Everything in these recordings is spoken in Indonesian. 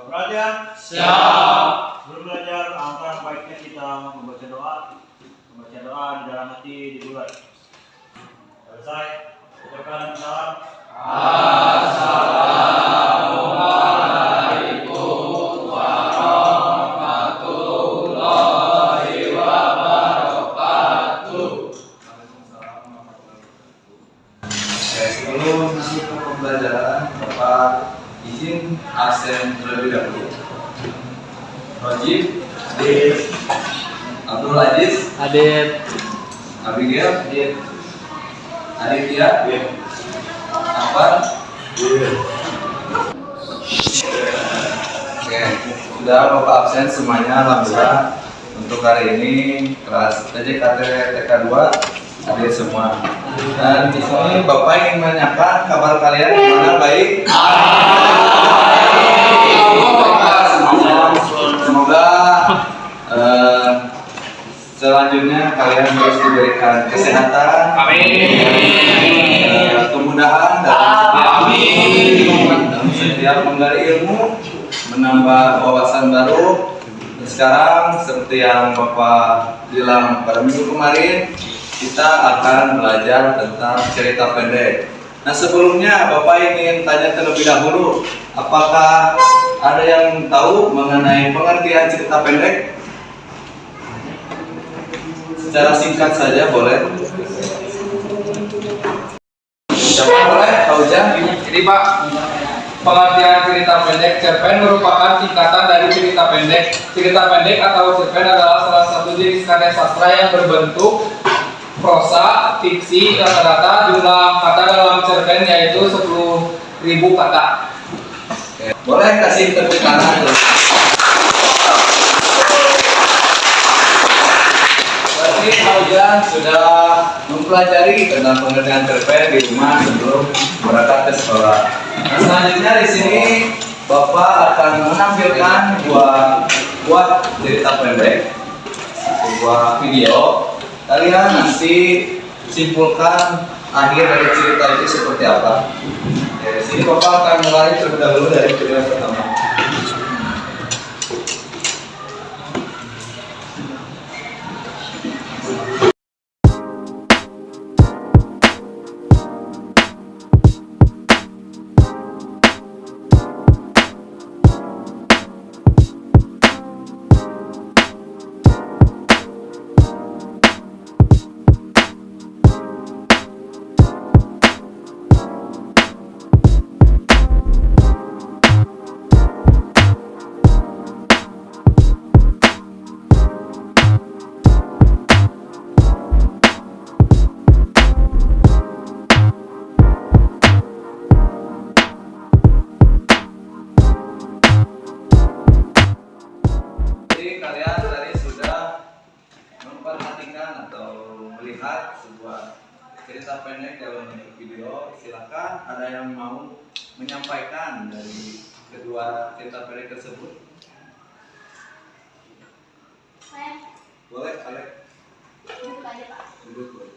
Perhatian. Siap. Sebelum belajar, alangkah baiknya kita membaca doa. Membaca doa di dalam hati di bulan. Selesai. Ucapkan salam. Assalamualaikum warahmatullahi wabarakatuh. Sebelum masuk ke pembelajaran, Bapak izin absen terlebih dahulu. Rojib, hadir. Abdul Aziz, Hadir. Abigail, hadir. Aditya, hadir. Afan, hadir. Oke, sudah Bapak absen semuanya, alhamdulillah. Untuk hari ini kelas TJKT TK2 hadir semua. Dan di sini Bapak ingin menanyakan kabar kalian gimana, baik? Semoga selanjutnya kalian terus diberikan kesehatan, kemudahan dalam setiap menggali ilmu, menambah wawasan baru. Sekarang seperti yang Bapak bilang pada minggu kemarin, kita akan belajar tentang cerita pendek. Nah, sebelumnya Bapak ingin tanya terlebih dahulu, apakah ada yang tahu mengenai pengertian cerita pendek? Secara singkat saja boleh. Siapa boleh? Fauzan? Jadi Pak, pengertian cerita pendek, cerpen merupakan singkatan dari cerita pendek. Cerita pendek atau cerpen adalah salah satu jenis karya sastra yang berbentuk prosa, fiksi. Rata-rata jumlah kata dalam cerpen yaitu 10.000 kata. Oke. Boleh kasih tepuk tangan? Berarti Fauzan sudah mempelajari tentang pengertian cerpen di rumah sebelum berangkat ke sekolah. Nah, selanjutnya di sini Bapak akan menampilkan buat cerita pendek, sebuah video. Kalian nanti simpulkan akhir dari cerita itu seperti apa. Di sini Bapak akan mulai terlebih dahulu dari video pertama. Jadi kalian tadi sudah memperhatikan atau melihat sebuah cerita pendek dalam bentuk video. Silakan, ada yang mau menyampaikan dari kedua cerita pendek tersebut? Boleh, Alek. Duduk aja Pak. Duduk, boleh.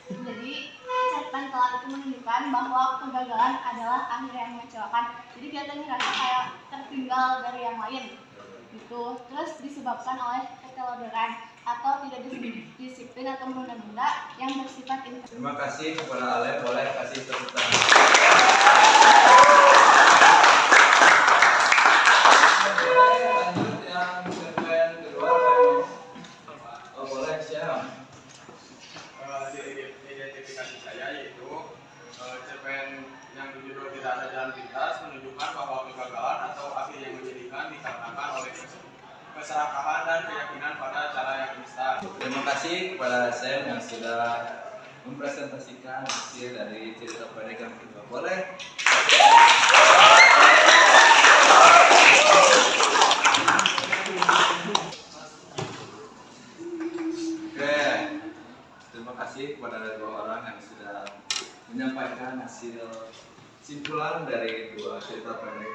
Jadi catatan telat itu menunjukkan bahwa kegagalan adalah akhir yang mengecewakan. Jadi kita ngerasa kayak tertinggal dari yang lain gitu. Terus disebabkan oleh ketelodoran atau tidak disiplin atau menunda-nunda yang bersifat impulsif. Terima kasih kepada Ale, boleh kasih tepuk tangan. Lanjut yang cerpen kedua, oh boleh, siap. Identifikasi saya yaitu cerpen yang berjudul Tidak Ada Jalan Pintas menunjukkan bahwa kegagalan atau akhir yang menyedihkan dikarenakan oleh keserakahan dan keyakinan pada cara yang instan. Terima kasih kepada Sam yang sudah mempresentasikan hasil dari cerita pendek yang kedua. Boleh? Oke, terima kasih kepada dua orang yang sudah menyampaikan hasil simpulan dari dua cerita pendek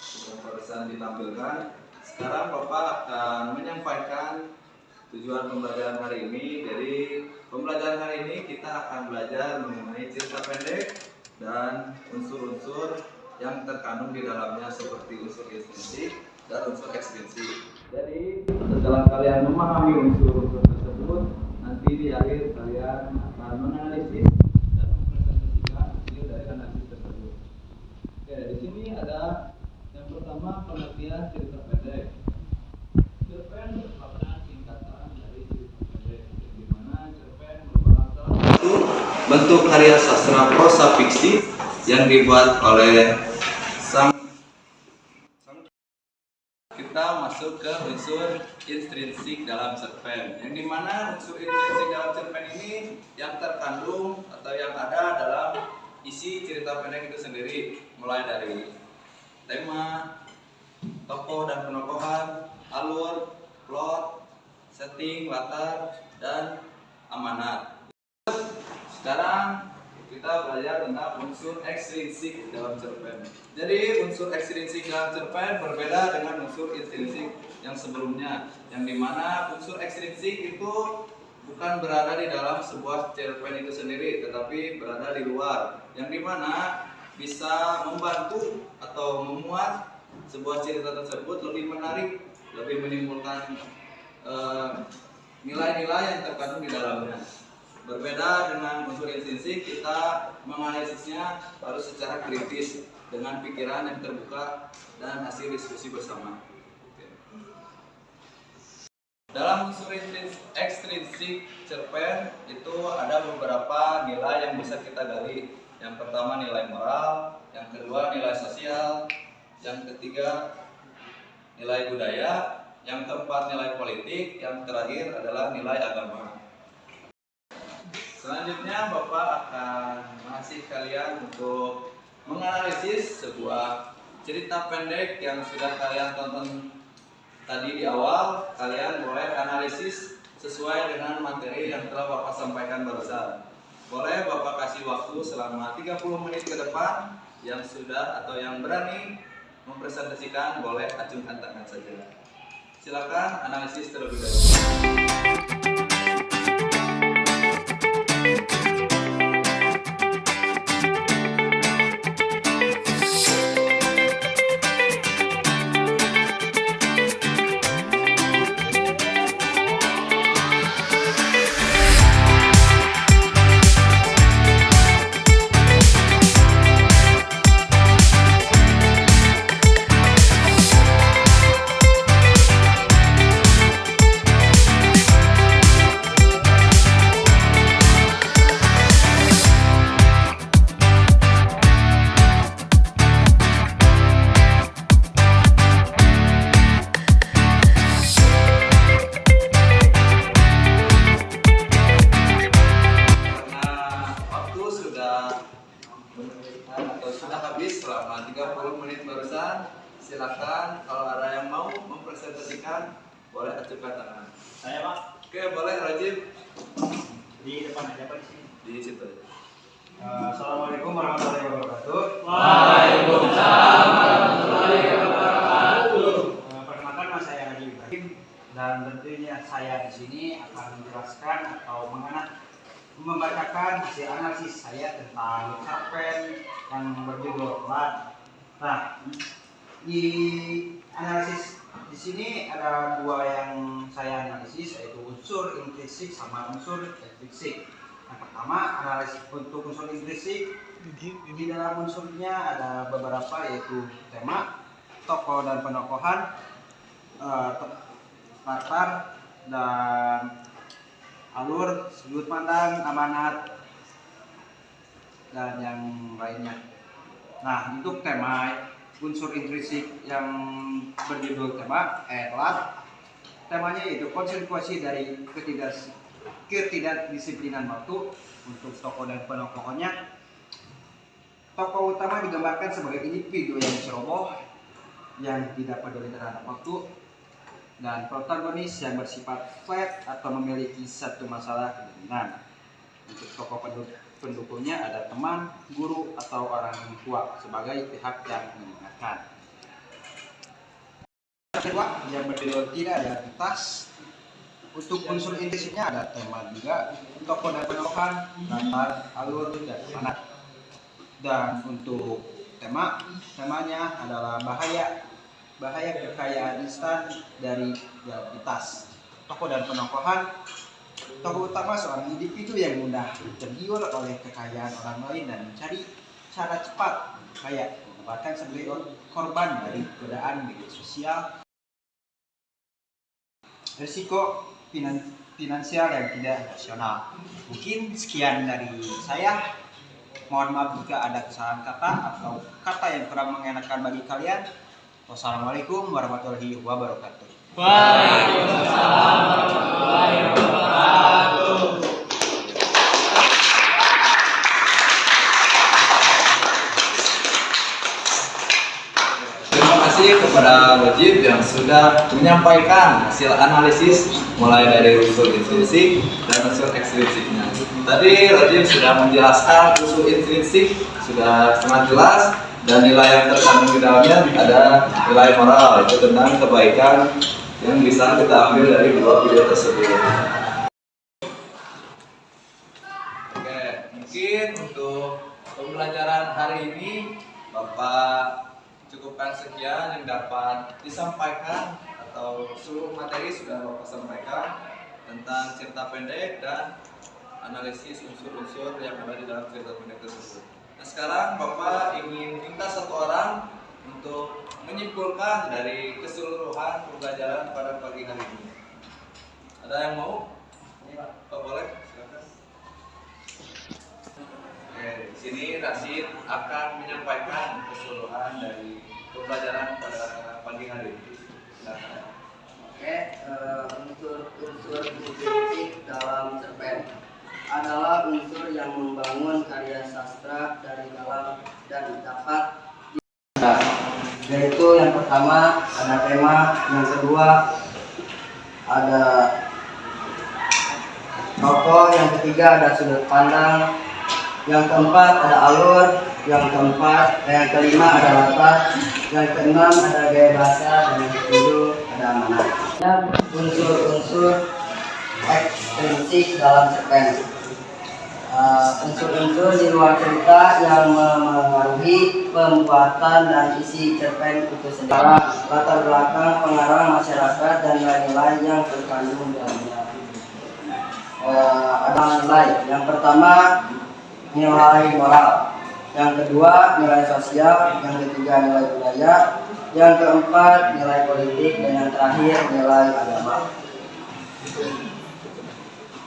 yang barusan ditampilkan. Sekarang Bapak akan menyampaikan tujuan pembelajaran hari ini. Jadi pembelajaran hari ini kita akan belajar mengenai cerita pendek dan unsur-unsur yang terkandung di dalamnya seperti unsur intrinsik dan unsur ekstrinsik. Jadi setelah kalian memahami unsur-unsur tersebut, nanti di akhir kalian akan menganalisis dan mempresentasikan hasil dari analisis tersebut. Oke, di sini ada yang pertama pengertian cerita pendek. Cerpen merupakan singkatan dari cerita pendek, di mana cerpen merupakan salah satu bentuk karya sastra prosa fiksi yang dibuat oleh kita masuk ke unsur intrinsik dalam cerpen, yang dimana unsur intrinsik dalam cerpen ini yang terkandung atau yang ada dalam isi cerita pendek itu sendiri, mulai dari tema, tokoh dan penokohan, alur, plot, setting, latar, dan amanat. Sekarang kita belajar tentang unsur ekstrinsik dalam cerpen. Jadi unsur ekstrinsik dalam cerpen berbeda dengan unsur intrinsik yang sebelumnya, yang dimana unsur ekstrinsik itu bukan berada di dalam sebuah cerpen itu sendiri, tetapi berada di luar, yang dimana bisa membantu atau memuat sebuah cerita tersebut lebih menarik, lebih menimbulkan nilai-nilai yang terkandung di dalamnya. Berbeda dengan unsur intrinsik, kita menganalisisnya harus secara kritis dengan pikiran yang terbuka dan hasil diskusi bersama. Dalam unsur ekstrinsik cerpen itu ada beberapa nilai yang bisa kita gali. Yang pertama nilai moral, yang kedua nilai sosial, yang ketiga nilai budaya, yang keempat nilai politik, yang terakhir adalah nilai agama. Selanjutnya Bapak akan mengasih kalian untuk menganalisis sebuah cerita pendek yang sudah kalian tonton tadi di awal. Kalian boleh analisis sesuai dengan materi yang telah Bapak sampaikan barusan. Boleh Bapak kasih waktu selama 30 menit ke depan. Yang sudah atau yang berani mempresentasikan boleh acungkan tangan saja. Silakan analisis terlebih dahulu. Sudah habis selama 30 menit barusan. Silakan kalau ada yang mau mempresentasikan boleh acungkan tangan. Saya Pak. Oke, boleh Rajib. Di depan aja Pak, di sini. Di situ aja. Assalamualaikum warahmatullahi wabarakatuh. Waalaikumsalam warahmatullahi wabarakatuh. Perkenalkan nama saya Haji Ibrahim dan tentunya saya di sini akan menjelaskan atau membacakan hasil analisis saya tentang cerpen yang berjudul Lan. Nah, di analisis di sini ada dua yang saya analisis, yaitu unsur intrinsik sama unsur ekstrinsik. Yang pertama, analisis untuk unsur intrinsik. Di dalam unsurnya ada beberapa, yaitu tema, tokoh dan penokohan, latar, dan alur, sudut pandang, amanat, dan yang lainnya. Nah, untuk tema unsur intrinsik yang berjudul tema, temanya yaitu konsekuensi dari ketidakdisiplinan waktu untuk untuk tokoh dan penokohnya. Tokoh utama digambarkan sebagai individu yang ceroboh, yang tidak peduli terhadap waktu, dan protagonis yang bersifat flat atau memiliki satu masalah kepentingan. Untuk tokoh pendukungnya ada teman, guru, atau orang tua sebagai pihak yang mengingatkan. Kedua, yang berjudul tidak ada identitas. Untuk unsur intisnya ada tema juga, tokoh dan penokohan, latar, alur, dan anak. Dan untuk temanya adalah bahaya kekayaan instan dari identitas. Tokoh dan penokohan, tokoh utama seorang individu yang mudah tergiur oleh kekayaan orang lain dan mencari cara cepat kaya, bahkan sebagai korban dari godaan media sosial. Risiko finansial yang tidak rasional. Mungkin sekian dari saya. Mohon maaf jika ada kesalahan kata atau kata yang kurang mengenakan bagi kalian. Wassalamualaikum warahmatullahi wabarakatuh. Waalaikumsalam warahmatullahi wabarakatuh. Terima kasih kepada Rajib yang sudah menyampaikan hasil analisis mulai dari unsur intrinsik dan unsur ekstrinsiknya. Tadi Rajib sudah menjelaskan unsur intrinsik sudah sangat jelas, dan nilai yang terkandung di dalamnya ada nilai moral, itu tentang kebaikan yang bisa kita ambil dari dua video tersebut. Oke, mungkin untuk pembelajaran hari ini Bapak cukupkan sekian yang dapat disampaikan, atau seluruh materi sudah Bapak sampaikan tentang cerita pendek dan analisis unsur-unsur yang ada di dalam cerita pendek tersebut. Nah, sekarang Bapak ingin minta satu orang untuk menyimpulkan dari keseluruhan pembelajaran pada pagi hari ini. Ada yang mau? Pak, boleh? Silakan. Oke, di sini Rashid akan menyampaikan keseluruhan dari pembelajaran pada pagi hari ini. Silakan. Oke, unsur intrinsik dalam cerpen adalah unsur yang membangun karya sastra dari dalam dan dapat yaitu yang pertama ada tema, yang kedua ada tokoh, yang ketiga ada sudut pandang, yang keempat ada alur, yang kelima ada latar, yang keenam ada gaya bahasa, dan yang ketujuh ada amanat. Unsur-unsur ekstrinsik dalam cerpen. Unsur-unsur di luar cerita yang memengaruhi pembuatan dan isi cerpen itu sendiri. Latar belakang, pengarang, masyarakat, dan nilai-nilai yang terkandung dalamnya. Ada nilai. Yang pertama nilai moral, yang kedua nilai sosial, yang ketiga nilai budaya, yang keempat nilai politik, dan yang terakhir nilai agama.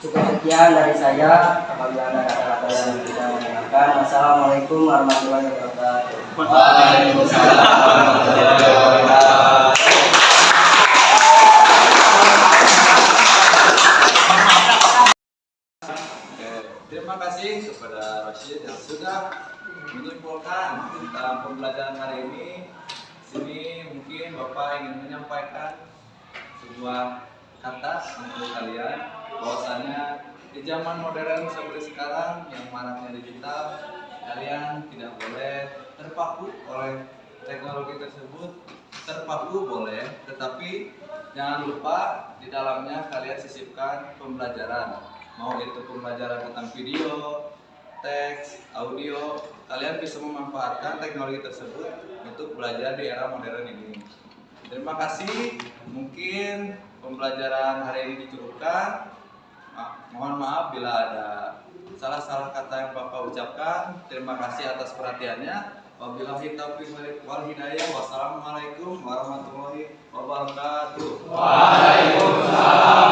Cukup sekian dari saya. Apabila ada kata-kata yang tidak menyenangkan, wassalamualaikum warahmatullahi wabarakatuh. Waalaikumsalam warahmatullahi wabarakatuh. Terima kasih kepada Rashid yang sudah menyimpulkan tentang pembelajaran hari ini. Sini mungkin Bapak ingin menyampaikan sebuah kata untuk kalian, bahwasannya di zaman modern seperti sekarang yang maraknya digital, kalian tidak boleh terpaku oleh teknologi tersebut. Terpaku boleh, tetapi jangan lupa di dalamnya kalian sisipkan pembelajaran. Mau itu pembelajaran tentang video, teks, audio, kalian bisa memanfaatkan teknologi tersebut untuk belajar di era modern ini. Terima kasih. Mungkin pembelajaran hari ini dicukupkan. Mohon maaf bila ada salah-salah kata yang Bapak ucapkan. Terima kasih atas perhatiannya. Wabillahi taufiq wal hidayah. Wassalamualaikum warahmatullahi wabarakatuh. Waalaikumsalam